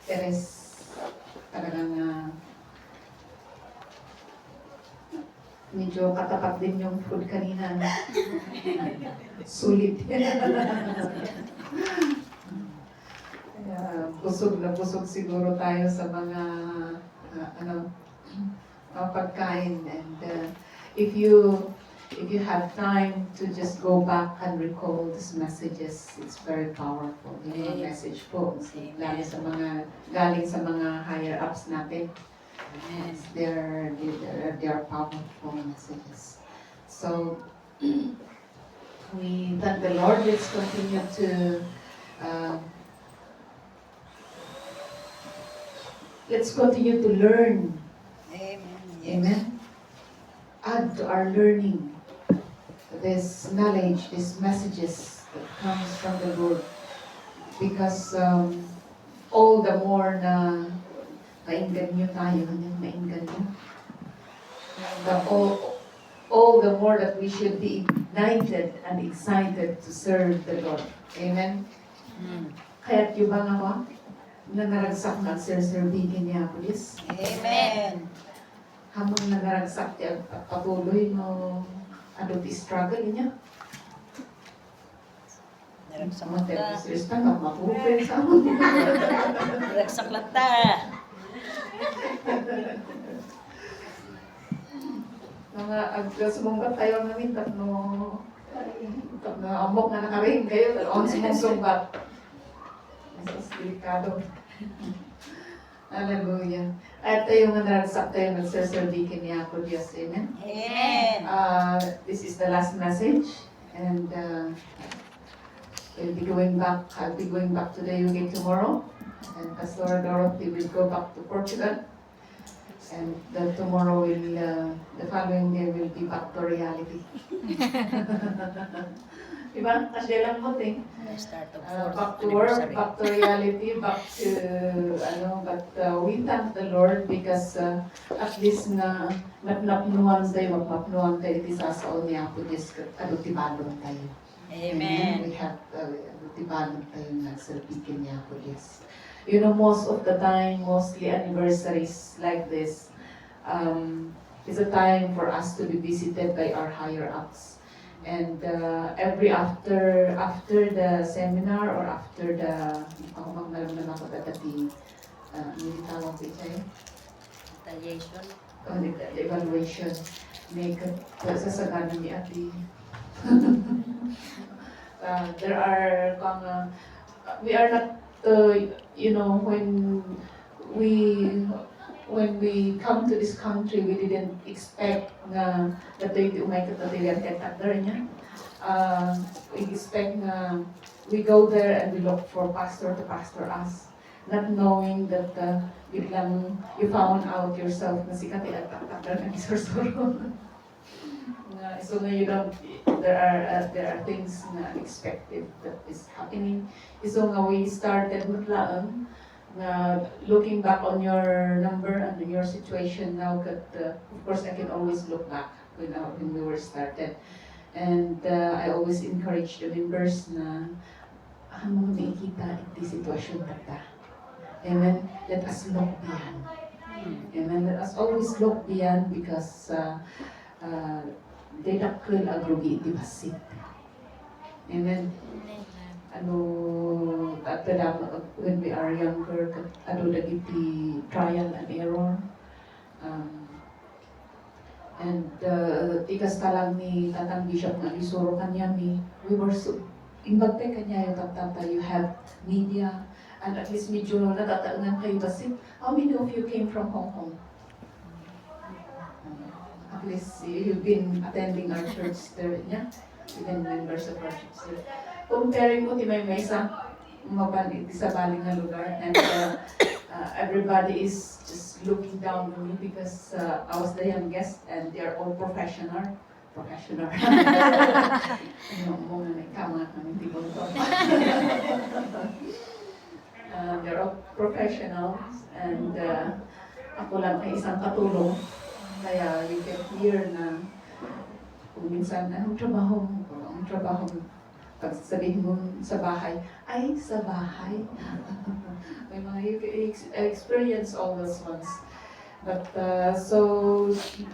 Teres, talagang medyo katapat din yung food kanina. Sulit. Busog na busog siguro tayo sa mga pagkain. And if you have time to just go back and recall these messages, it's very powerful. Yung mga message po, lalo sa mga galing sa mga higher ups natin. Yes, they're powerful messages. So we thank the Lord. Let's continue to learn. Amen. Yes. Amen. Add to our learning this knowledge, these messages that comes from the Lord, because all the more na mainganyo tayo, mainganyo. All the more that we should be ignited and excited to serve the Lord. Amen. Kaya't yung mga ko, nangaragsak na serbikin niya, please. Amen. Hamon nangaragsak niya at patuloy no struggle niya. Naragsak Mga lata. terapist ka, mapupin sa mo. Naragsak lata. Mga sumungkat tayo namin, tatlo amok na nakaring kayo, on sumungsungkat. Mas delikado. Hallelujah. At tayo nga naragsak tayo nagsaserbikin niya ako, Diyos. Amen? Amen. This is the last message, and I'll be going back to the UK tomorrow, and Pastor Dorothy will go back to Portugal, and tomorrow the following day will be back to reality. Diba? Kasi lang mo ting. Start of Back to work, back to reality, back to but we thank the Lord because at least na napnuhan tayo, magmapnuhan tayo iti sasaon niya po dis adutibalon tayo. Amen. We have adutibalon tayo nagserbikin niya po dis. You know, most of the time, mostly anniversaries like this, is a time for us to be visited by our higher ups. And every after the seminar or after the magnalamnan ako dati hindi tawag ko siya Retaliation. the evaluation may sasaganan ni Ate. There are we are not when we come to this country, we didn't expect na datoy umay katatilan kay tatler niya. We expect na we go there and we look for pastor to pastor us, not knowing that biglang you found out yourself na si katilan tatler ng isorsoro. So na you don't, there are things na unexpected that is happening. So nga we started mutlaan na looking back on your number and on your situation now, that of course I can always look back when we were started, and I always encourage the members na mga makikita iti sitwasyon tata. Amen. Let us look beyond. Amen. Let us always look beyond because they dakkel agrugi iti basit. Amen. When we are younger, dagiti trial and error. And tikas talang ni Tatang Bishop nga isuro kanya we were so imbagte kanya yung tatata, you have media, and at least medyo natataangan kayo kasi how many of you came from Hong Kong? At least you've been attending our church there, yeah? Even members of our church there. Comparing mo ti may sa sa baling na lugar, and everybody is just looking down on me because I was the youngest and they are all professional. Mo na kama namin ti ko. They're all professionals, and ako lang ay isang katulong. Kaya you can hear na kung minsan anong trabaho mo. Pag sabihin mo sa bahay, ay sa bahay. May mga you experienced all those ones. But so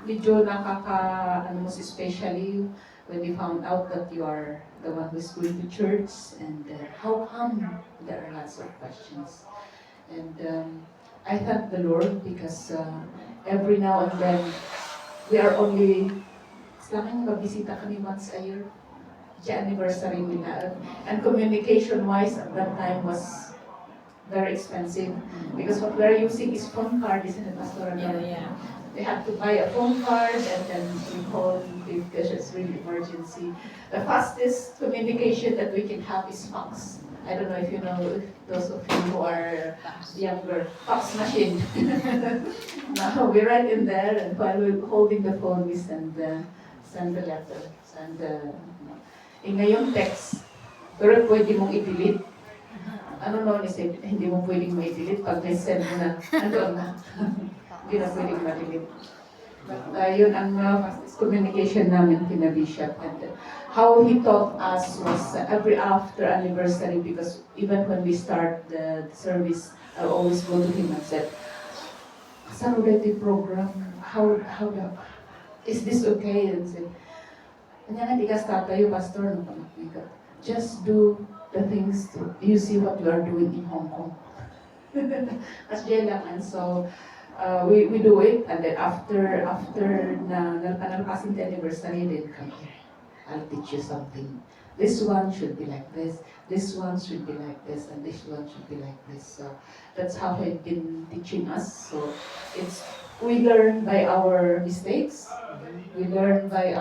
medyo ano mo, especially when we found out that you are the one who's going to church, and how come there are lots of questions. And I thank the Lord because every now and then we are only, kailangan magbisita kami once a year. The anniversary nila. And communication-wise at that time was very expensive because what we're using is phone card, isn't it, Pastor? Yeah. They have to buy a phone card and then we call if there's really emergency. The fastest communication that we can have is fax. I don't know if you know, if those of you who are younger, fax machine. Now we write in there, and while we're holding the phone, we send the letter, ngayong text, pero pwede mong i-delete. Ano no, hindi mo pwedeng ma-delete pag may send mo na, nandoon na. Hindi na pwedeng ma-delete. But yun ang fastest communication namin kina Bishop. And how he taught us was every after anniversary, because even when we start the service, I always go to him and said, saan ulit yung program? Is this okay? And said, kanya nga di ka tatayo, Pastor, no, just do the things you see what you are doing in Hong Kong. As dyan lang. And so, we do it, and then after na nalpasin the anniversary, then come here. I'll teach you something. This one should be like this one should be like this, and this one should be like this. So that's how he's been teaching us. So we learn by our mistakes. We learn by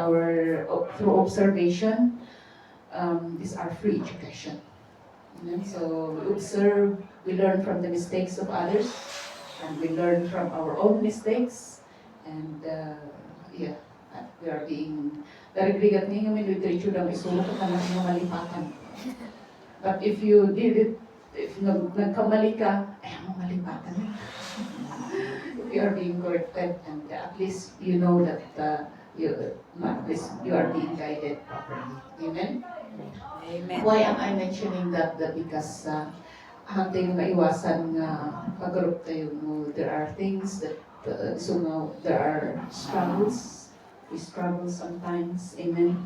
through observation. These are free education. And so we observe, we learn from the mistakes of others, and we learn from our own mistakes. And we are being darigrigat niya kami literature ng isulok at mga malipatan. But if you did it, if nagkamali ka, ay malipatan. If you are being corrected, and at least you know that at least you are being guided properly. Amen? Amen. Why am I mentioning that? Because hanggang maiwasan nga pag-group tayo mo, there are things that so now there are struggles. We struggle sometimes, amen,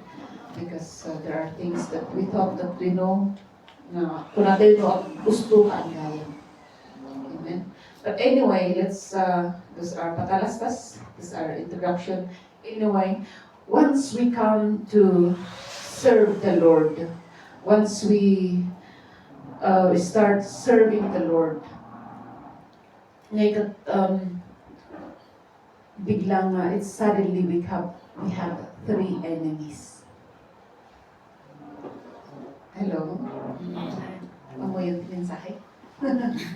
because there are things that we thought that we know na kung natin ito ang gusto ka ang gaya. Amen. But anyway, those are patalastas, this is our introduction. Anyway, once we come to serve the Lord, once we start serving the Lord, biglang it's suddenly we have 3 enemies. Hello? Ano yung mensahe?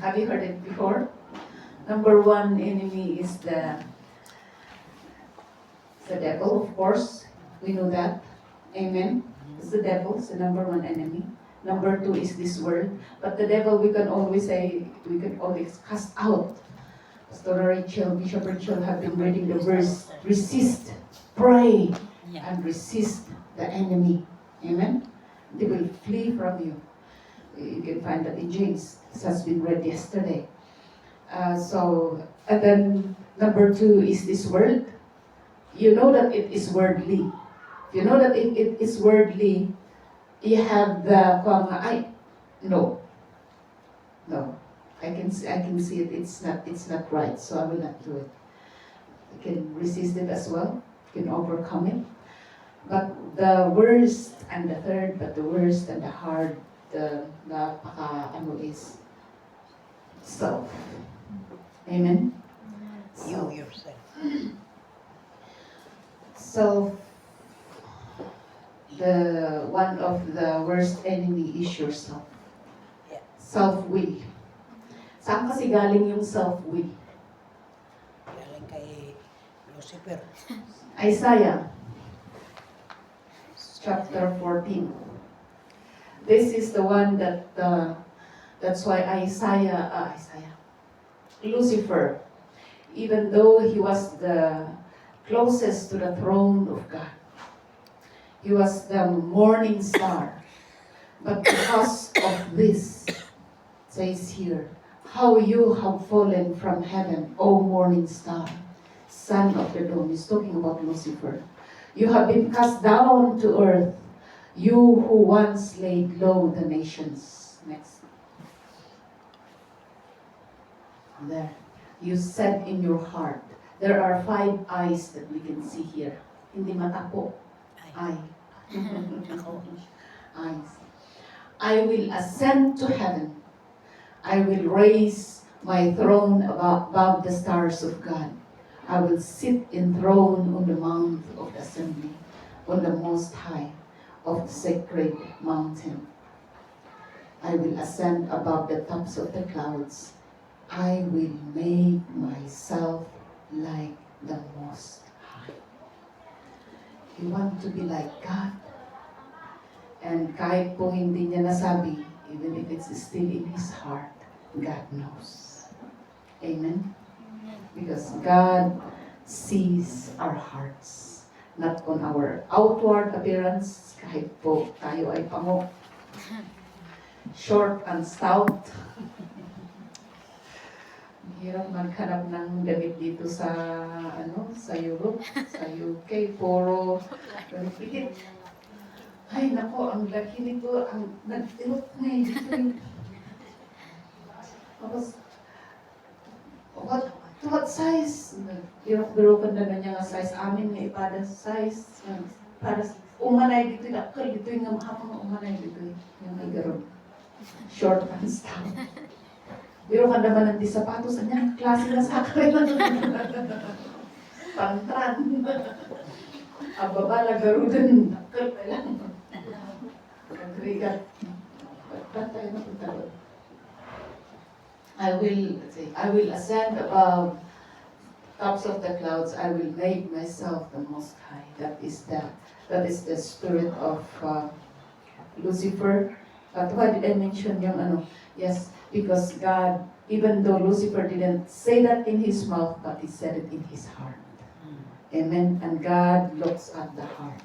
Have you heard it before? Number 1 enemy is the devil, of course. We know that. Amen. It's the devil, it's the number 1 enemy. Number 2 is this world. But the devil, we can always cast out. Pastor Rachel, Bishop Rachel have been reading the verse, resist, pray, and resist the enemy. Amen? They will flee from you. You can find that in James. This has been read yesterday. And then number 2 is this world. You know that it is worldly. If you know that it is worldly, you have the, no. I can see it. It's not right. So I will not do it. You can resist it as well. You can overcome it. But the worst and the third, but the worst and the hard, is self. Amen. You yourself. So one of the worst enemy is yourself. Yeah. Self-will. Saan kasi galing yung self-will? Galing kay Lucifer. Isaiah chapter 14. This is the one that that's why Lucifer, even though he was the closest to the throne of God, he was the morning star, but because of this, says here, how you have fallen from heaven, O morning star, son of the dawn. He's talking about Lucifer. You have been cast down to earth, you who once laid low the nations. Next. There. You said in your heart, there are 5 eyes that we can see here. Hindi mata po. Eye. Ako. Eyes. I will ascend to heaven. I will raise my throne above the stars of God. I will sit enthroned on the mount of the assembly, on the most high of the sacred mountain. I will ascend above the tops of the clouds. I will make myself like the Most High. You want to be like God? And kahit po hindi niya nasabi, even if it's still in His heart, God knows. Amen? Because God sees our hearts, not on our outward appearance, kahit po tayo ay pango, short and stout. Hirap maghanap ng damit dito sa sa Europe, sa UK, puro pikit. Ay nako, ang laki nito, ang nag-ilot na dito. Tapos, what size? Biro ka na niya nga size. Amin nga ipada size. Para umanay dito, dakal dito yung mahapang umanay dito. Yung may garon. Short and stout. Biro ka naman ng sapatos, niya, klase na sa akin. Pantran. Ababa, garudan. Dakal pa lang. Nagrigat. Ba't tayo napunta doon? I will ascend above tops of the clouds. I will make myself the Most High. That is the spirit of Lucifer. But why did I mention yung Yes, because God, even though Lucifer didn't say that in his mouth, but he said it in his heart. Amen. And God looks at the heart.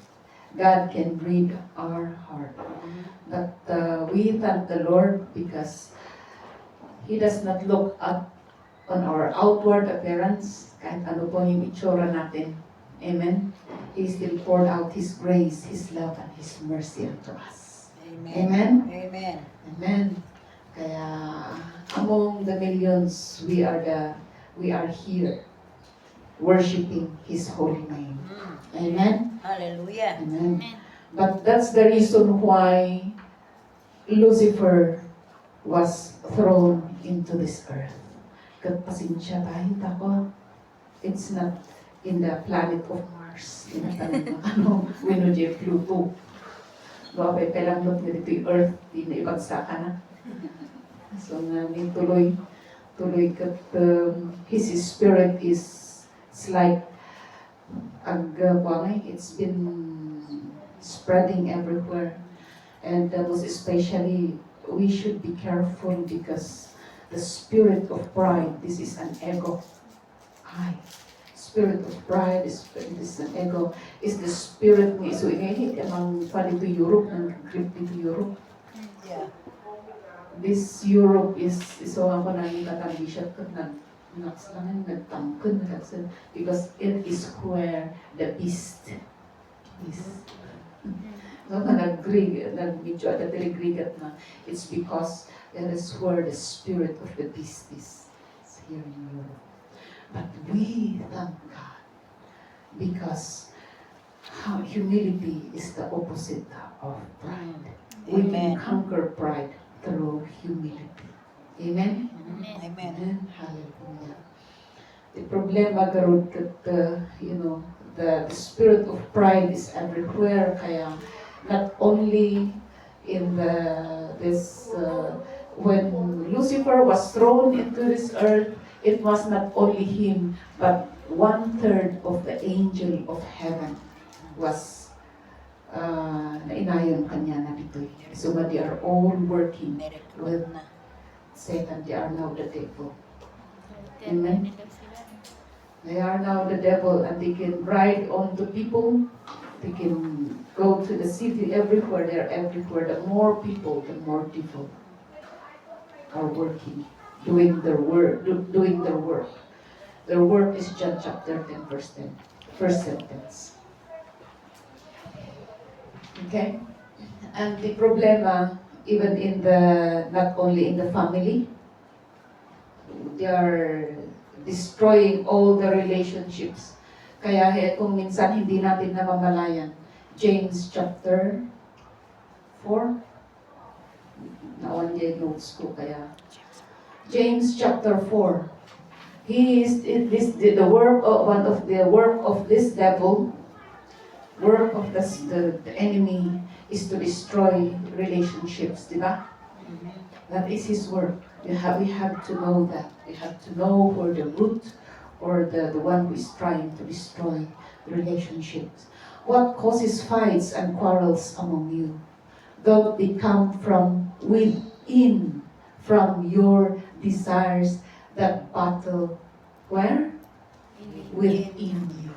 God can read our heart. But we thank the Lord because He does not look at on our outward appearance, kahit ano po yung itsura natin. Amen. He still poured out His grace, His love, and His mercy unto us. Amen. Amen. Amen. Amen. Kaya among the millions, we are here worshiping His holy name. Amen. Hallelujah. Amen. But that's the reason why Lucifer was thrown into this earth. Pasensya tayo, tako. It's not in the planet of Mars. Winodje Pluto. Gawapay pelang na dito yung earth, ibagsa ka na. So nga, tuloy kat his spirit is it's like it's been spreading everywhere. And most especially, we should be careful because the spirit of pride, this is an ego. Spirit of pride, this is an ego, is the spirit ni so ingahit among pa dito Europe, ng grip dito Europe. Yeah. This Europe is so ako na yung katambisya ko nagsangan nagtangkon kasi because it is where the beast is. So nag-medyo at nag-grigat na it's because that is where the spirit of the beast is. It's here in Europe. But we thank God because humility is the opposite of pride. We can Amen. conquer pride through humility. Amen? Amen. Amen. Hallelujah. The problema garud kat the spirit of pride is everywhere. Kaya not only in when Lucifer was thrown into this earth, it was not only him, but 1/3 of the angel of heaven was nainayon kanya na dito. So they are all working with Satan. They are now the devil. Amen. They are now the devil, and they can ride on to people. They can go to the city everywhere. They are everywhere. The more people, the more devil are working doing their work, doing their work. Their work is John chapter 10, verse 10, first sentence. Okay? And the problema, even in the, not only in the family, they are destroying all the relationships. Kaya kung minsan hindi natin namamalayan, James chapter 4, nawan niya yung notes ko kaya. James chapter 4. He is this the work of one of the work of this devil, work of the enemy is to destroy relationships, di ba? That is his work. We have to know that. We have to know where the root or the one who is trying to destroy relationships. What causes fights and quarrels among you? Don't they come from within, from your desires that battle where? Within you.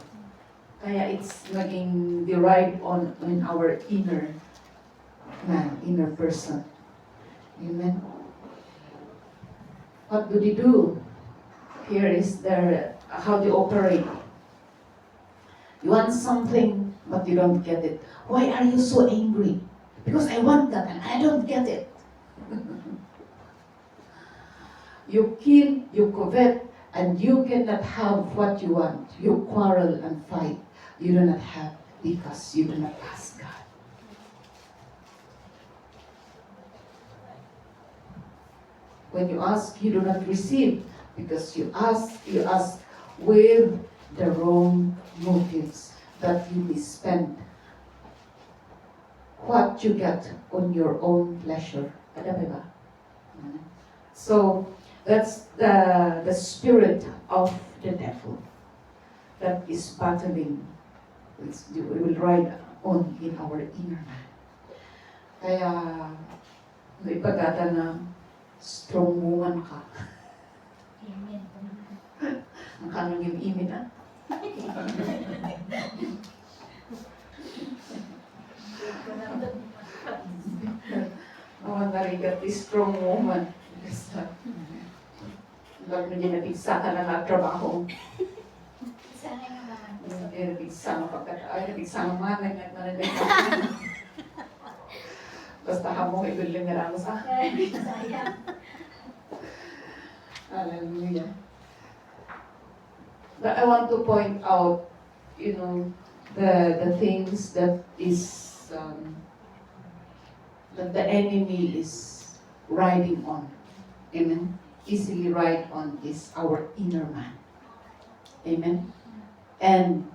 Kaya it's naging derived on in our inner man, inner person. Amen. What do they do? Here is their how they operate. You want something, but you don't get it. Why are you so angry? Because I want that and I don't get it. You kill, you covet, and you cannot have what you want. You quarrel and fight. You do not have because you do not ask God. When you ask, you do not receive because you ask with the wrong motives that you may spend what you get on your own pleasure. So that's the spirit of the devil that is battling. We will ride on in our inner man. Kaya ipagata na strong woman ka. Amen. Ang kanong yung imin ah. Awan na rin ka, strong woman. Lalo na din nabigsa ka na nagtrabaho. Sana yung naman. Hindi nabigsa mo pagkata. Ay, nabigsa mo man. Nagnalanday. Basta hamong ibuling nga lang sa. Sayang. Hallelujah. But I want to point out, the things that is that the enemy is riding on. Amen. Easily ride on is our inner man. Amen. And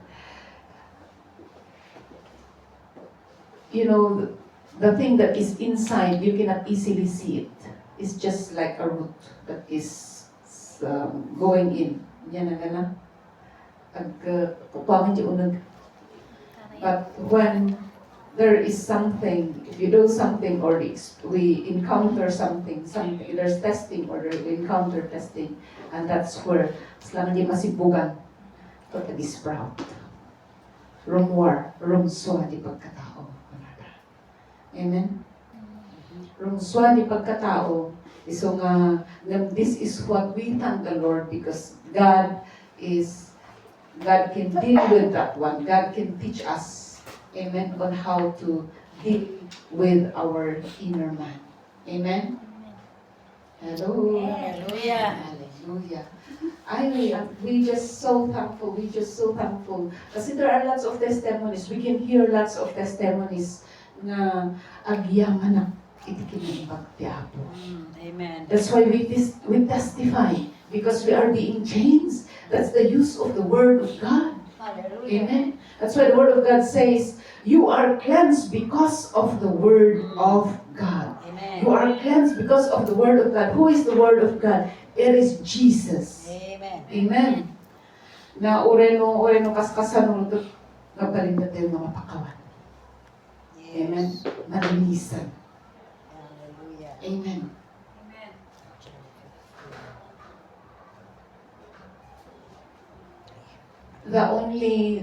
the thing that is inside, you cannot easily see it. It's just like a root that is going in. Yan na gana. But when there is something, if you do something or we encounter something, there's testing or we encounter testing, and that's where sila hindi masibugan ito tag-sprout. Rumwar, rumswa di pagkatao. Amen? Rumswa di pagkatao. So nga, this is what we thank the Lord because God can deal with that one. God can teach us, amen, on how to deal with our inner man. Amen? Hello? Hallelujah. Hallelujah. We just so thankful. Kasi there are lots of testimonies. We can hear lots of testimonies na agyaman na itikin ng pagtiapo. Amen. That's why we testify because we are being changed. That's the use of the Word of God. Hallelujah. Amen. That's why the Word of God says, you are cleansed because of the Word of God. Amen. You are cleansed because of the Word of God. Who is the Word of God? It is Jesus. Amen. Amen. Na oreno kaskasan nung nagpalindat tayo mga pakawan. Amen. Yes. Malinisan. Hallelujah. Amen. Amen. The only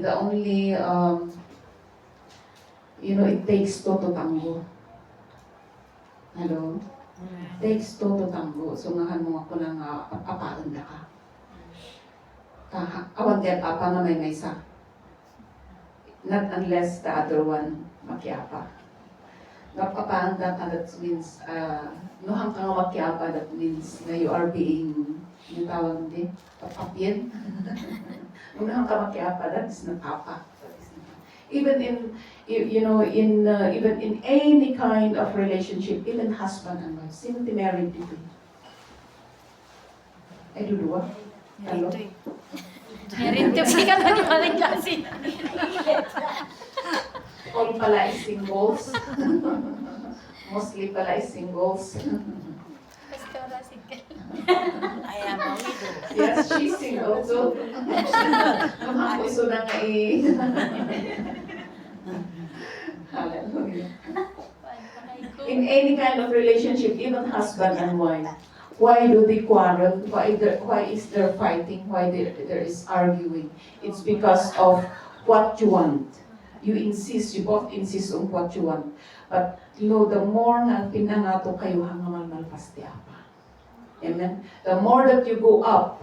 it takes two to tango. Hello? Takes two to tango. So ngahan mo ako lang apaan na ka. Awag yan apa nga may maysa. Not unless the other one makiapa. Napapaan that means, nohang ka nga makiapa, that means na you are being, yung tawag din, papapien. Nohang ka makiapa, that is not apa. Even in, even in any kind of relationship, even husband and wife, sino ti married dito? Ay, dudua? Talo? Meron to ka na naman kasi. All pala is singles. Mostly pala is singles. Basta wala sige. I am a widow. Yes, she's single too. Ang puso na nga eh. Hallelujah. In any kind of relationship, even husband and wife, why do they quarrel? Why is there fighting? Why there is arguing? It's because of what you want. You both insist on what you want. But the more na pinangato kayo hanggang malpas ti apa. Amen. The more that you go up,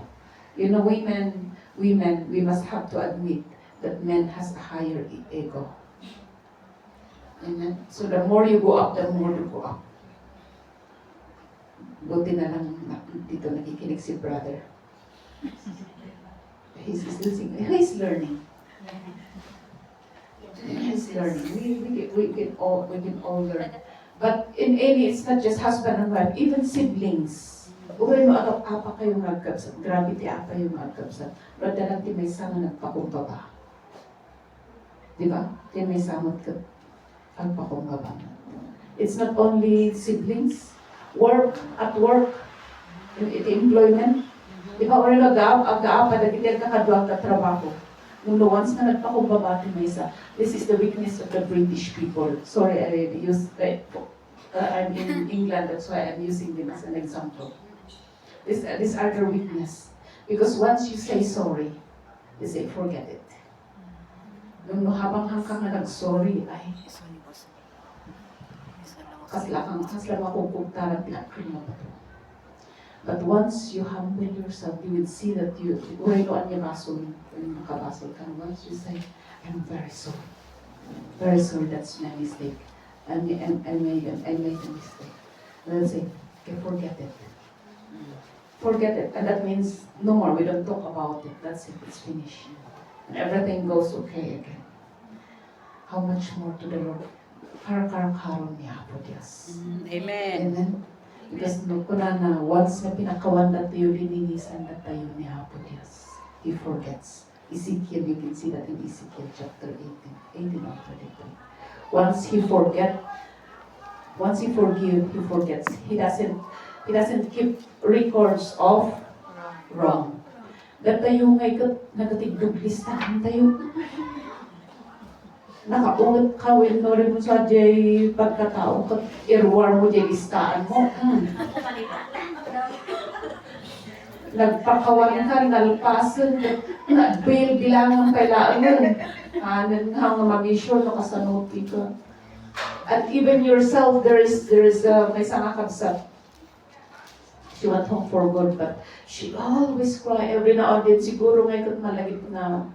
women, we must have to admit that men has a higher ego. Amen. So the more you go up, the more you go up. Buti na lang dito nakikinig si brother. He's listening. He's learning. He's learning. We can all learn. But in any, it's not just husband and wife, even siblings. Uray mo apa kayo magkabsat. Grabe ti apa yung magkabsat. Pero dalang ti may sama nagpakumbaba. Di ba? Ti may samot ka ang pakumbaba. It's not only siblings. At work, in employment. Di ba, orin aga-apa, nagigil ka kadwag ka trabaho. Nung once na nagpakumbaba ti may isa, this is the weakness of the British people. Sorry, I'm in England, that's why I'm using them as an example. These are their weakness. Because once you say sorry, they say, forget it. Nung habang hangkang na nag-sorry, ay, kasla makukugtaran pinakrin mo pa to. But once you humble yourself, you will see that urayloan niya basol, yung makabasol ka. Once you say, I'm very sorry. Very sorry, that's my mistake. I made a mistake. And they'll say, okay, forget it. Forget it. And that means no more, we don't talk about it. That's it, it's finished. And everything goes okay again. How much more to the Lord? Karon niya po Diyos. Amen. Amen. Because na once na pinakawan na tayo, lininisan na tayo niya po Diyos. He forgets. Ezekiel, you can see that in Ezekiel chapter 18 or 33. Once he forgive, he forgets. He doesn't keep records of wrong. Dat tayo ngay nagatigdog listahan tayo. Nakaungat kawin no rin mo sa jay pagkatao kat irwar mo jay listaan mo. Nagpakawan ka, nalpasan, nagbil bilangan kailaan mo. Hanan nga nga mag-issue no kasanuti ka. And even yourself, there is may sanga kabsat. She went home for good, but she always cry every now and then. Siguro ngayon malagit na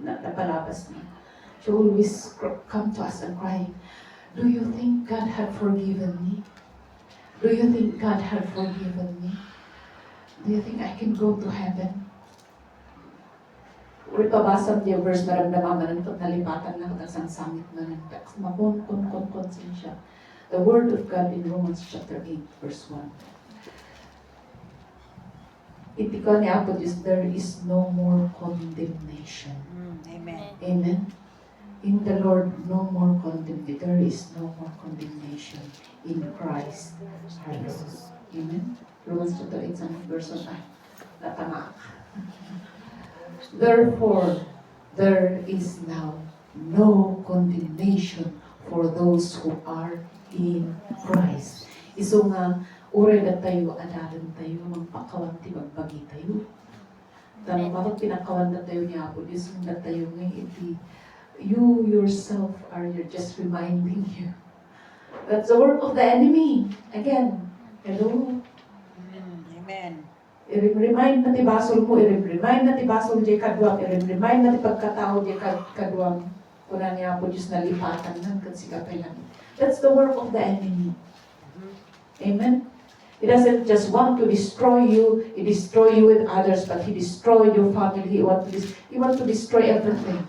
napalabas niya. She always come to us and cry, do you think God had forgiven me? Do you think God had forgiven me? Do you think I can go to heaven? Uri pabasam niya verse maramdaman ito nalipatan lang at ang sangit na nandak. Makon siya. The word of God in Romans chapter 8 verse 1. Itikal niya po is there is no more condemnation. Amen. Amen. In the Lord, no more condemnation. There is no more condemnation in Christ our Lord. Amen. Romans chapter 8, verse 1. Natama. Therefore, there is now no condemnation for those who are in Christ. Iso nga, ure na tayo, adalan tayo, magpakawan ti magbagi tayo. Tanong kapag pinakawan na tayo niya ako, iso na tayo ngayon, you yourself you're just reminding you. That's the work of the enemy. Again, Hello? Amen. I-remind na ti basol mo, i-remind na ti basol di kadwam, i-remind na ti pagkatao di kadwam. Kuna niya po Diyos na lipatan ng katsikapay lang. That's the work of the enemy. Amen? He doesn't just want to destroy you, he destroy you with others, but he destroyed your family, he want to destroy everything.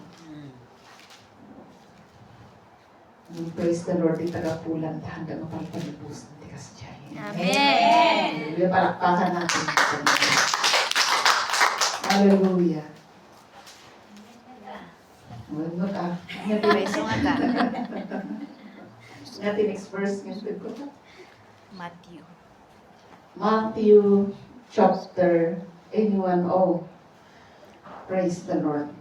Praise the Lord, di tagapulan, hanggang mapalpalibus ng tikas dyan. Amen. Hallelujah. Palakpakan natin. Hallelujah. Well, Praise nga ka. Natin next verse ngayon ko. Matthew. Matthew chapter 81. Oh, praise the Lord.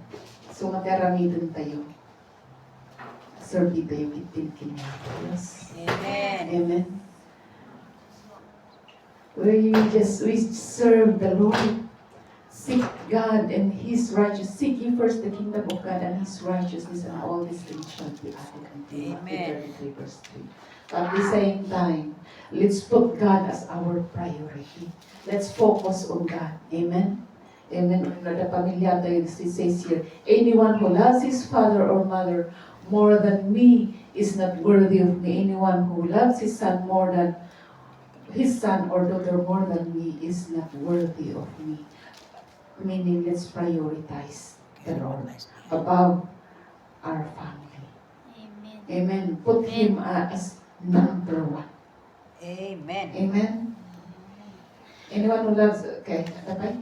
So makaramitin tayo. Serve tayo kitin Yes. Amen. Amen. We serve the Lord. Seek God and His righteousness. Seek ye first the kingdom of God and His righteousness, and all these things shall be added unto you. Amen. Matthew 33 verse 3. But at the same time, let's put God as our priority. Let's focus on God. Amen. Amen. The pamilya tayo, it says here, anyone who loves his father or mother more than me is not worthy of me. Anyone who loves his son more than his son or daughter more than me is not worthy of me. Meaning, let's prioritize the Lord above our family. Amen. Amen. Put Him as number one. Amen. Amen. Anyone who loves, okay, okay.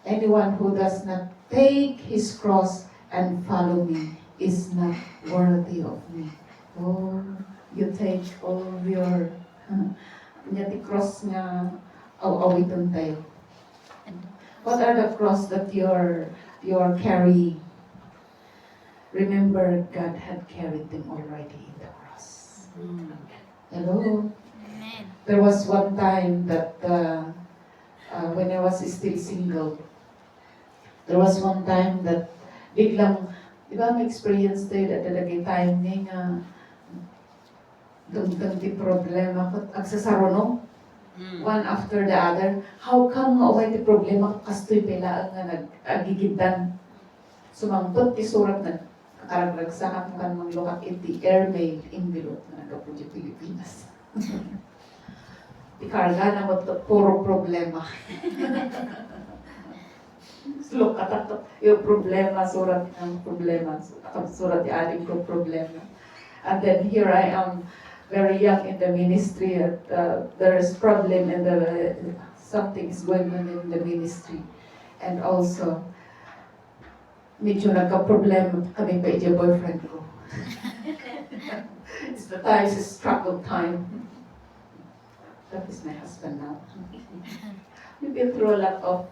Anyone who does not take his cross and follow me is not worthy of me. Oh, you take all of your the cross nga awiton tayo. What are the cross that you're carrying? Remember, God had carried them already in the cross. Hello? Amen. There was one time that when I was still single, there was one time that biglang, di ba may experience tayo that talagang time nga dagdag di problema ko agsasaro no? One after the other. How come nga umay ti problema kastoy pela nga nag-agigiddan sumangtot ti surat na kakaragsakan kan mga lokat iti airmail envelope na nagapudyo Pilipinas. Ti karga na mo puro problema. Look at yung problema, surat ng problema, surat yung ating ko problema. And then here I am, very young in the ministry, and there's problem in something is going on in the ministry. And also, medyo nagka-problema kami pa yung boyfriend ko. It's the time, it's struggle time. That is my husband now. We've been through a lot of,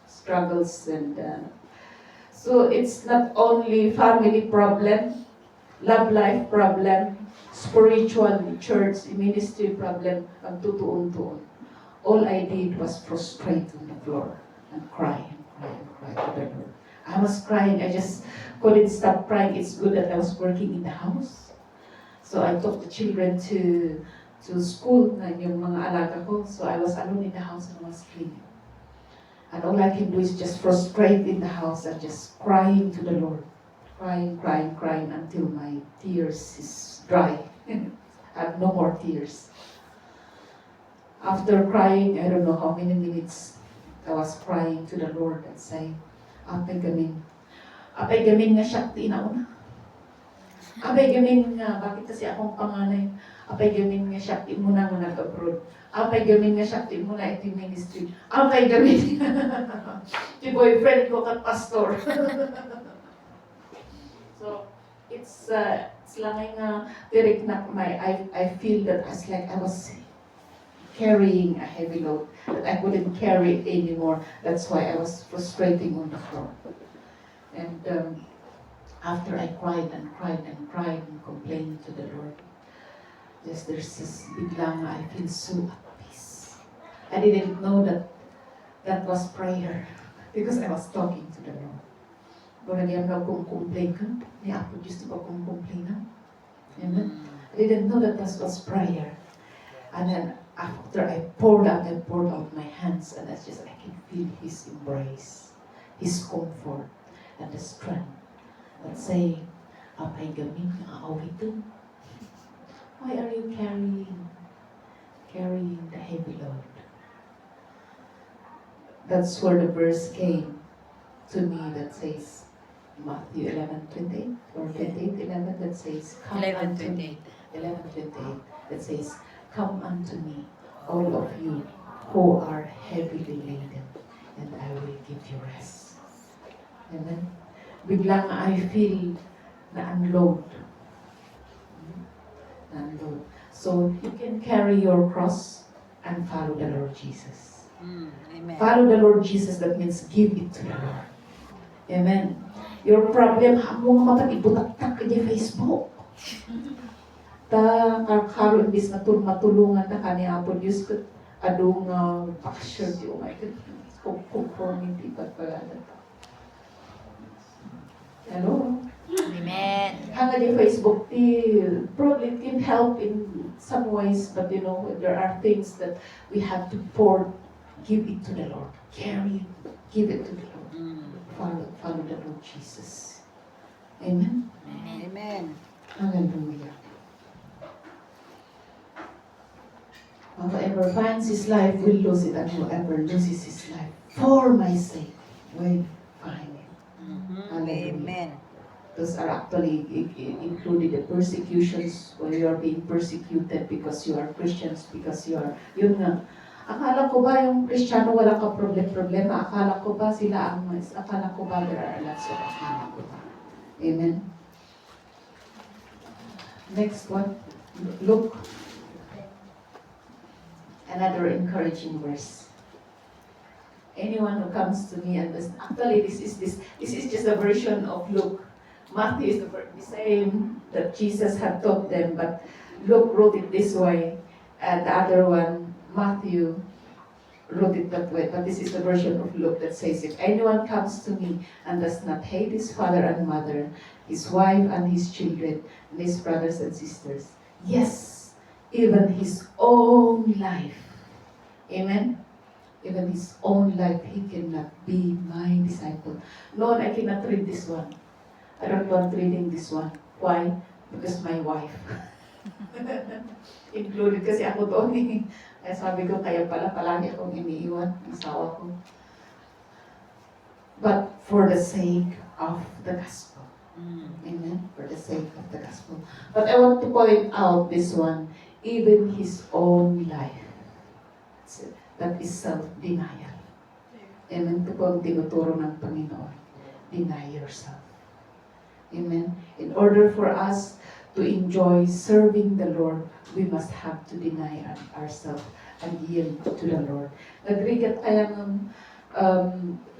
struggles and so it's not only family problem, love life problem, spiritual church ministry problem, ang tutuon-tuon. All I did was prostrate on the floor and cry to the Lord. I was crying, I just couldn't stop crying. It's good that I was working in the house. So I took the children to school na yung mga alaga ko. So I was alone in the house and I was cleaning. And all I can do is just prostrate in the house and just crying to the Lord. Crying until my tears is dry. I have no more tears. After crying, I don't know how many minutes, I was crying to the Lord and saying, Apay gamin nga siya tinauna. Apay gamin nga, bakit kasi akong panganay? Apay gamin nga siya muna nga nag-abroad. Apay gamin nga siya muna ito ministry. Apay gamin ti boyfriend ko kat pastor. So, it's lang nga direct na I feel that as like I was carrying a heavy load that I couldn't carry it anymore. That's why I was frustrating on the floor. And after I cried and complained to the Lord, there's this biglang I feel so at peace. I didn't know that was prayer because I was talking to the Lord. Kung nagyam na kung complain ka, ni Apo Diyos di ba kung complain na? Amen? I didn't know that was prayer. And then after I poured out my hands, and that's just, I can feel His embrace, His comfort, and the strength. That saying, apay gamin nga awitin. Why are you carrying the heavy load? That's where the verse came to me that says, Matthew 11:28 or 28:11 that says, "Come unto me." 11:28 that says, "Come unto me, all of you who are heavily laden, and I will give you rest." Amen. Biglang I feel na-unload. Na-unload. So you can carry your cross and follow the Lord Jesus. Amen. Follow the Lord Jesus, that means give it to the Lord. Amen. Your problem, mo nga mapat ibutak-tak ka di Facebook. Ta karo imbis na matulungan na kaniya po Diyos ko adong pakasure di oh my God. Conformity pa pala na ta. Hello? Amen. Hanga di Facebook probably it can help in some ways, but you know, there are things that we have to give it to the Lord. Carry it, give it to the Lord. Follow the Lord Jesus. Amen? Amen. Hallelujah. Whoever finds his life will lose it, and whoever loses his life for my sake will find it. Hallelujah. Amen. Those are actually included the persecutions when you are being persecuted because you are Christians, because you are, yun nga. Akala ko ba yung Kristiyano wala ka problema? Akala ko ba sila ang akala ko ba there are lots of akala ko ba? Amen. Next one. Look. Another encouraging verse. Anyone who comes to me and actually this is just a version of Luke. Matthew is the same that Jesus had taught them, but Luke wrote it this way, and the other one, Matthew, wrote it that way. But this is the version of Luke that says, "If anyone comes to me and does not hate his father and mother, his wife and his children, and his brothers and sisters, yes, even his own life," amen? Even his own life, he cannot be my disciple. Lord, I cannot read this one. I don't want reading this one. Why? Because my wife included. Kasi ako doon eh. Kaya sabi ko, kaya pala palagi akong iniiwan, asawa ko. But for the sake of the gospel. Amen? For the sake of the gospel. But I want to point out this one. Even his own life. That is self-denial. Amen? Ito po ang tinuturo ng Panginoon. Deny yourself. Amen? In order for us to enjoy serving the Lord, we must have to deny ourselves and yield to the Lord. Nagrigat kaya ng,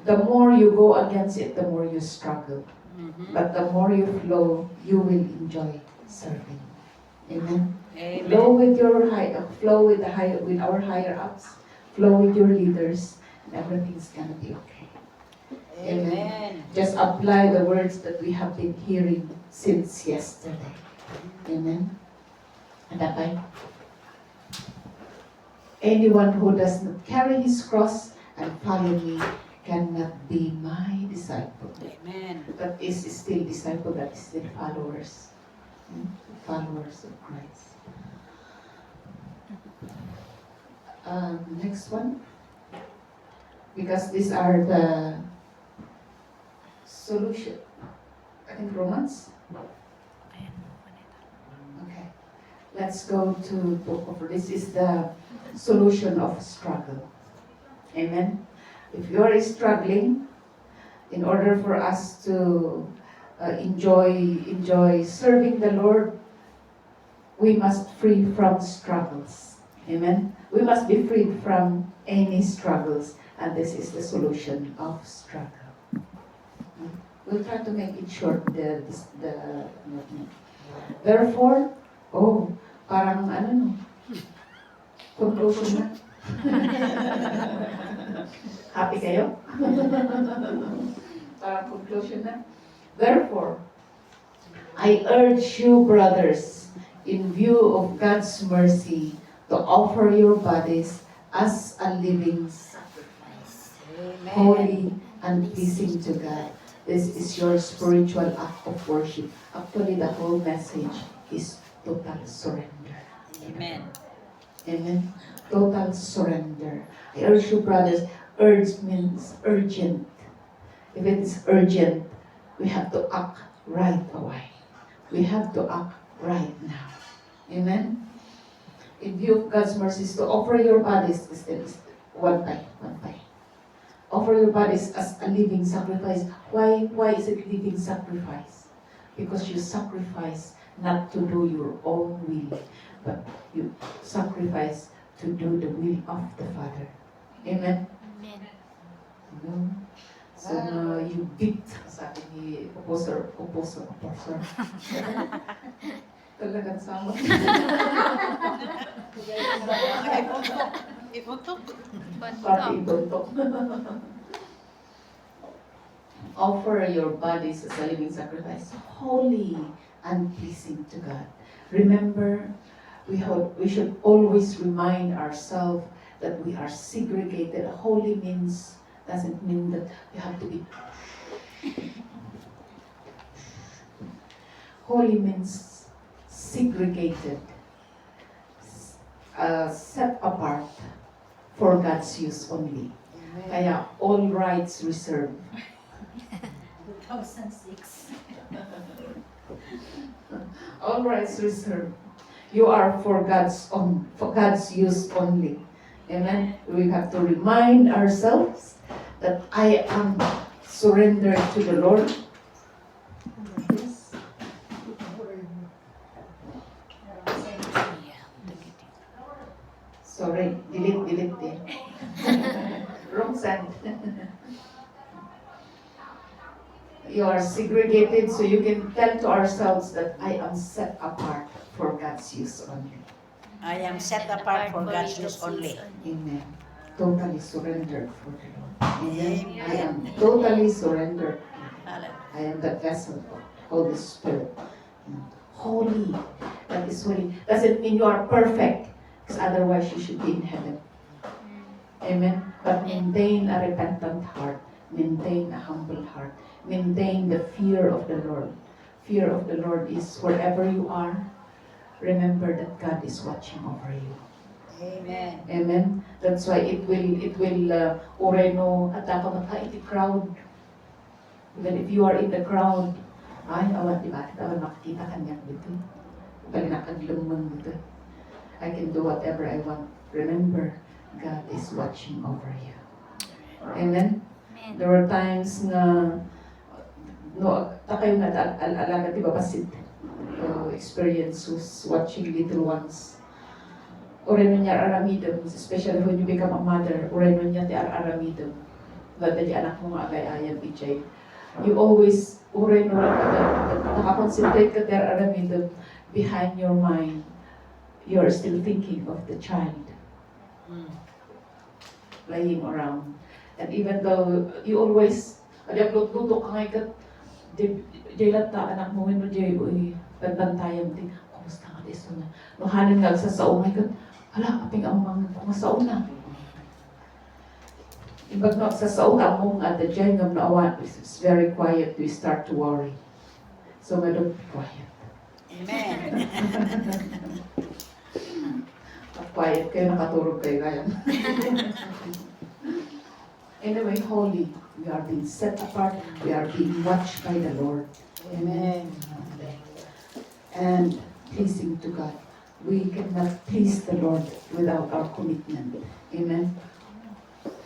the more you go against it, the more you struggle. But the more you flow, you will enjoy serving. Amen? Amen. Flow with with our higher ups, flow with your leaders, and everything's gonna be okay. Amen. Just apply the words that we have been hearing since yesterday. Amen. And okay. Anyone who does not carry his cross and follow me cannot be my disciple. Amen. That is still disciple, that is still followers. Followers of Christ. Next one. Because these are the solution. I think Romans. Okay. Let's go to book of. This is the solution of struggle. Amen. If you are struggling, in order for us to enjoy serving the Lord, we must free from struggles. Amen. We must be freed from any struggles, and this is the solution of struggle. We'll try to make it short. Therefore, parang ano no, conclusion na. Happy kayo? Parang conclusion na. Therefore, I urge you, brothers, in view of God's mercy, to offer your bodies as a living sacrifice, Amen. holy and pleasing to God. This is your spiritual act of worship. Actually, the whole message is total surrender. Amen. Amen. Total surrender. I urge you, brothers, urge means urgent. If it is urgent, we have to act right away. We have to act right now. Amen. In view of God's mercies, to offer your bodies is one by. Offer your bodies as a living sacrifice. Why is it living sacrifice? Because you sacrifice not to do your own will, but you sacrifice to do the will of the Father. Amen? Amen. So you beat, sabi ni opposer. Talagang sama. Ipuntok. Pati ibuntok. Offer your bodies as a living sacrifice, holy and pleasing to God. Remember, we should always remind ourselves that we are segregated. Holy doesn't mean that you have to be. Holy means segregated, set apart for God's use only. Amen. Kaya all rights reserved. 2006. All rights reserved. You are for God's use only. Amen. We have to remind ourselves that I am surrendered to the Lord. Sorry, delete din. Wrong send. You are segregated, so you can tell to ourselves that I am set apart for God's use only. I am set apart for God's use only. Amen. Totally surrendered for the Lord. Amen. Amen. I am totally surrendered. Hallelujah. I am the vessel of Holy Spirit. Holy. That is holy. Doesn't mean you are perfect, because otherwise you should be in heaven. Amen. But maintain a repentant heart. Maintain a humble heart. Maintain the fear of the Lord. Fear of the Lord is wherever you are, remember that God is watching over you. Amen. Amen. That's why it will oreno ataka makaiti crowd. Even if you are in the crowd, ay awan di ba? Awan makikita kanya dito. Bali nakadlumon dito. I can do whatever I want. Remember, God is watching over you. Amen. There were times na takay na alaga di ba basit experience who's watching little ones. Oreno niya aramidom, especially when you become a mother, oreno niya ti aramidom. Dada di anak mo nga agay-ayan, PJ. You always, oreno nakakonsentrate ka ti aramidom, behind your mind, you're still thinking of the child playing around. And even though you always, luto ka ngay kat, di lata anak mo, when mo di, bantayan din, kumusta nga di so na. Nuhanin nga sa saungay kat, hala, aping ang mga kumasaon na. Ibag na sa saong among at the dyan ng naawan, it's very quiet, we start to worry. So, madam, quiet. Amen. Quiet kayo, nakatulog kayo ngayon. Anyway, holy, we are being set apart, we are being watched by the Lord. Amen. And pleasing to God. We cannot please the Lord without our commitment. Amen.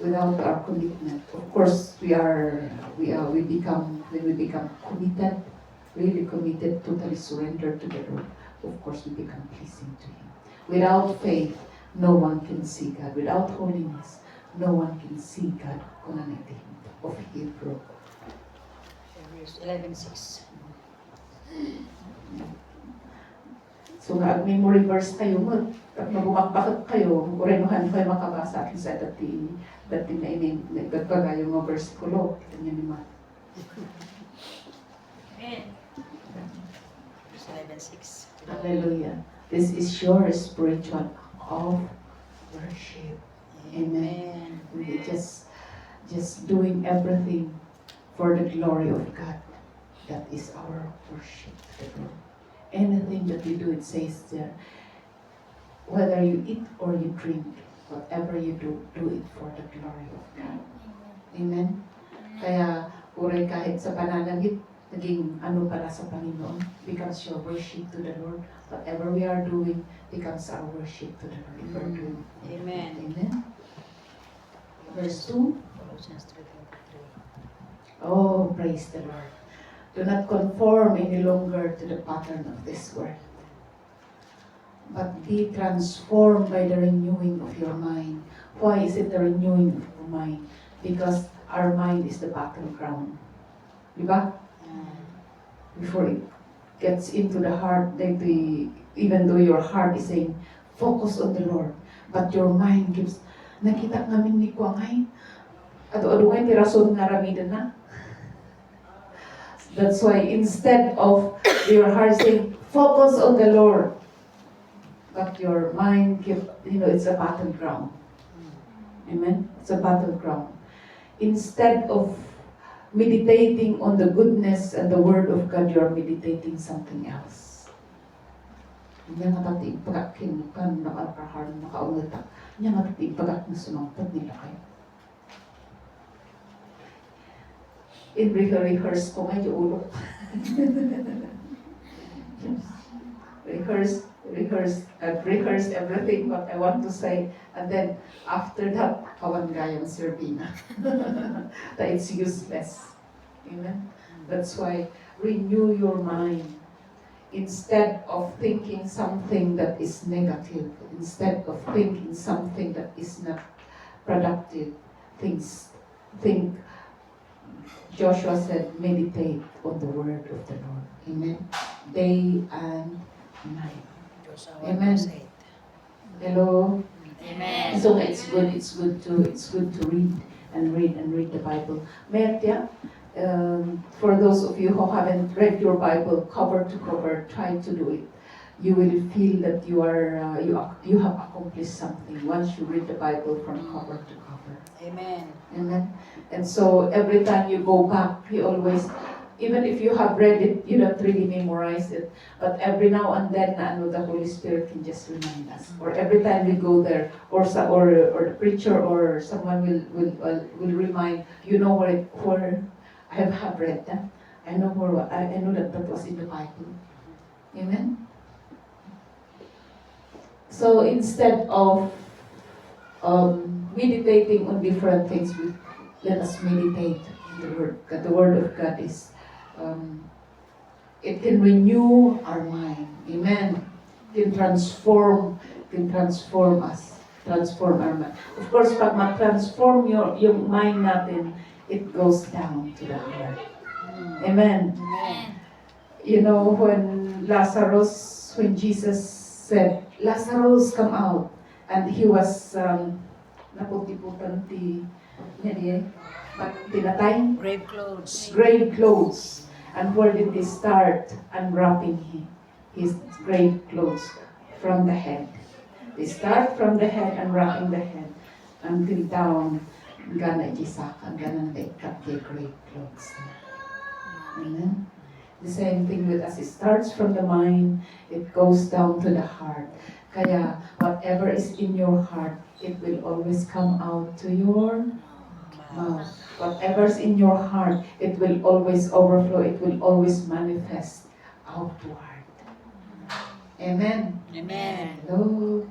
Without our commitment. Of course, when we become committed, really committed, totally surrendered to the Lord, of course we become pleasing to Him. Without faith, no one can see God. Without holiness, no one can see God. Of Hebrew. Hebrews 11:6. So nga, memory verse kayo mo. Pag mabumakbakot kayo, urenuhan kayo makabasa at least dati na nagdagbaga yung mga versikulo. Kita niyo naman. Amen. Hebrews 11:6. Hallelujah. This is your spiritual of worship. Amen. We just doing everything for the glory of God. That is our worship to the Lord. Anything that we do, it says there, whether you eat or you drink, whatever you do, do it for the glory of God. Amen? Kaya, uray kahit sa pananamit, naging ano para sa Panginoon, becomes your worship to the Lord. Whatever we are doing becomes our worship to the Lord. If we're doing it. Amen. Amen? Verse 2. Colossians 3:23. Oh, praise the Lord. Do not conform any longer to the pattern of this world, but be transformed by the renewing of your mind. Why is it the renewing of your mind? Because our mind is the battleground. Diba? Before it gets into the heart, even though your heart is saying, focus on the Lord, but your mind gives, nakita namin ni Kuangay, ado-ado ngay tirason nga ramidan na. That's why instead of your heart saying, focus on the Lord, but your mind, it's a battleground. Amen? It's a battleground. Instead of meditating on the goodness and the Word of God, you are meditating something else. Hindi nga tati pagkakin ka nakapahar nakaungatak. Hindi nga tati pagkak na sumangpot nila kayo. In rehearse ko ngayon ulo. rehearse everything what I want to say, and then after that, kawan gayang Serbina. That it's useless. Amen. That's why renew your mind. Instead of thinking something that is negative, instead of thinking something that is not productive, think. Joshua said, meditate on the word of the Lord. Amen. Day and night. Amen. Hello. Amen. So it's good to read the Bible. Mertia, for those of you who haven't read your Bible cover to cover, try to do it. You will feel that you have accomplished something once you read the Bible from cover to cover. Amen. Amen. And so every time you go back, you always, even if you have read it, you don't really memorize it. But every now and then, the Holy Spirit can just remind us. Or every time we go there, or the preacher or someone will remind, you know where I have read that. I know that was in the Bible. Amen. So instead of meditating on different things, let us meditate on the Word. The Word of God is, it can renew our mind. Amen. It can transform us. Transform our mind. Of course, pag ma-transform yung mind natin, it goes down to the heart. Amen. Amen. You know, when Jesus said, Lazarus, come out. And he was, naputi-putan but tinatay? Grave clothes. Grave clothes. And where did they start unwrapping his grave clothes? From the head. They start from the head, unwrapping the head, until down, gana gisaka, gana naikat yung grave clothes. Amen? The same thing with us. It starts from the mind, it goes down to the heart. Kaya, whatever is in your heart, it will always come out to your mouth. Whatever's in your heart, it will always overflow. It will always manifest outward. Amen. Amen. Hello.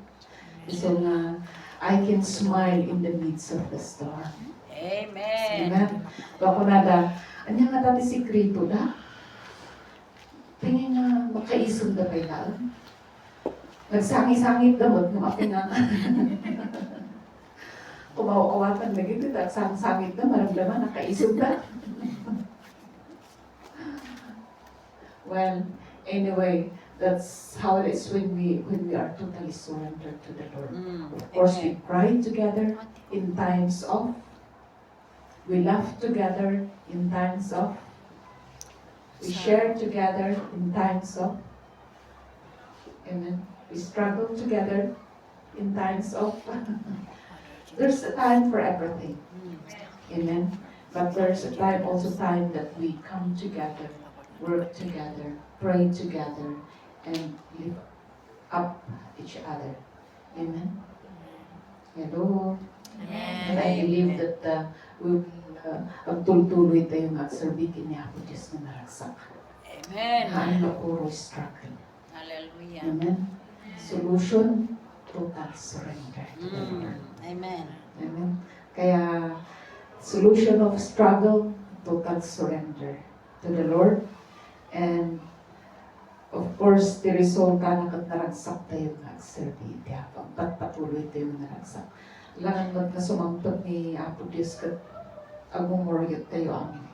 So nga, I can smile in the midst of the storm. Amen. Amen. Bako nada, anya nga dati sikrito da? Tingin nga, makaisog na kayo daan. Nagsangi-sangit damot ng aking nga. Kumawa-kawatan na gito, nagsang-sangit na, maramdaman, nakaisog na. Well, anyway, that's how it is when we are totally surrendered to the Lord. Of course, we cry together in times of, we laugh together in times of, we share together in times of, amen. We struggle together in times of, there's a time for everything. Amen. But there's a time, also time that we come together, work together, pray together, and lift up each other. Amen. Hello. And I believe that we will magtuloy tayo magserbikin niya ako Diyos na naragsak. Amen. Ano puro struggle. Hallelujah. Amen. Solution, total surrender to the Lord. Amen. Amen. Kaya, solution of struggle, total surrender to the Lord. And, of course, the result na naragsak tayo nagserbi. Ba't patuloy tayo naragsak? Langan mo na sumampot ni Apo Diyos kat agumoriyot tayo amin.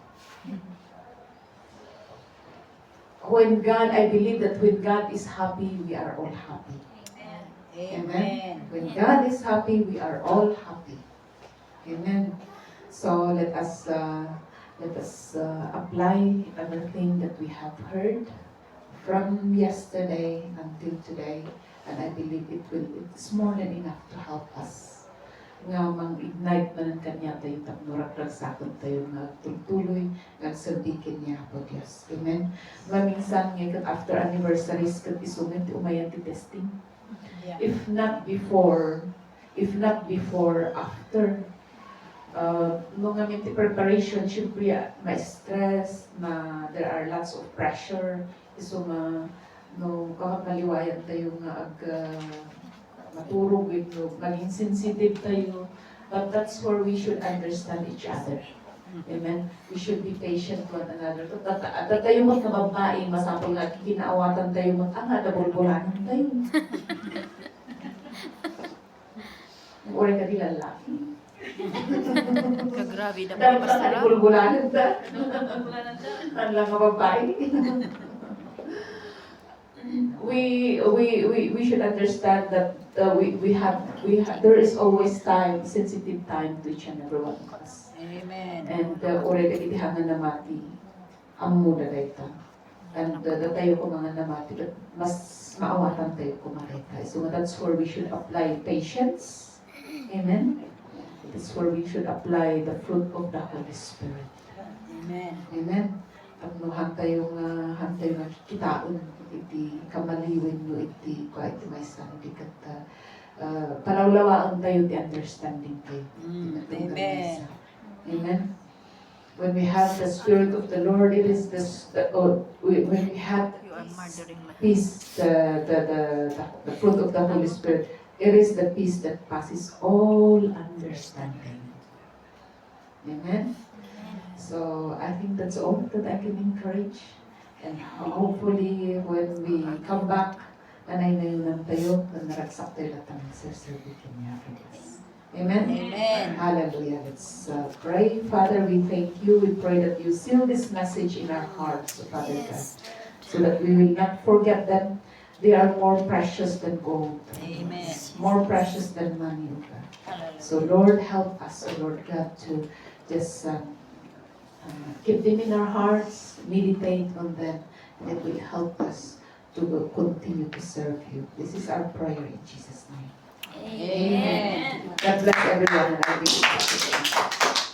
When God, I believe that when God is happy, we are all happy. Amen. When God is happy, we are all happy. Amen. So let us apply everything that we have heard from yesterday until today, and I believe it's more than enough to help us. Nga mang-ignite na ng kanya tayo tapnurak-rak sa akin tayo nga tuloy nagserbikin niya po Diyos. Amen. Maminsan nga after anniversaries kat isunod umayan ti testing. Yeah. If not before, after. Nung namin ti preparation, syempre may stress, there are lots of pressure. So no kahit maliwayan tayo nga maturog, maging sensitive tayo. But that's where we should understand each other. Amen. We should be patient one another. Tayo mo na babae, masapol nga kinaawatan tayo mo, nga nabulbulanan tayo. Uri ka di lalaki. Kagrabe na po, Dapat pastora. na bulbulanan ta. Ang lang nga babae. We should understand that there is always time, sensitive time to each and every one of us. Amen. And already itihangan na mati ang muda dayta. And tayo ko mga namati, but mas maawatan tayo kumareta. So that's where we should apply patience. Amen. That's where we should apply the fruit of the Holy Spirit. Amen. Amen. At no hantay nga kitaon iti kamaliwen mo iti kahit may san iti kat palawlawaan tayo ti understanding tayo. Amen. Amen. When we have the Spirit of the Lord, it is when we have You are murdering my peace, the fruit of the Holy Spirit, it is the peace that passes all understanding. Amen. So I think that's all that I can encourage. And hopefully when we come back, nanay na yun lang tayo, na naragsak tayo lahat ng serserbikin niya. Amen? Amen. Hallelujah. Let's pray. Father, we thank you. We pray that you seal this message in our hearts, Father God, so that we will not forget them. They are more precious than gold. Amen. More precious than money, oh God. Hallelujah. So Lord, help us, oh Lord God, to just keep them in our hearts, meditate on them, and it will help us to continue to serve you. This is our prayer in Jesus' name. Amen. God bless everyone, and I will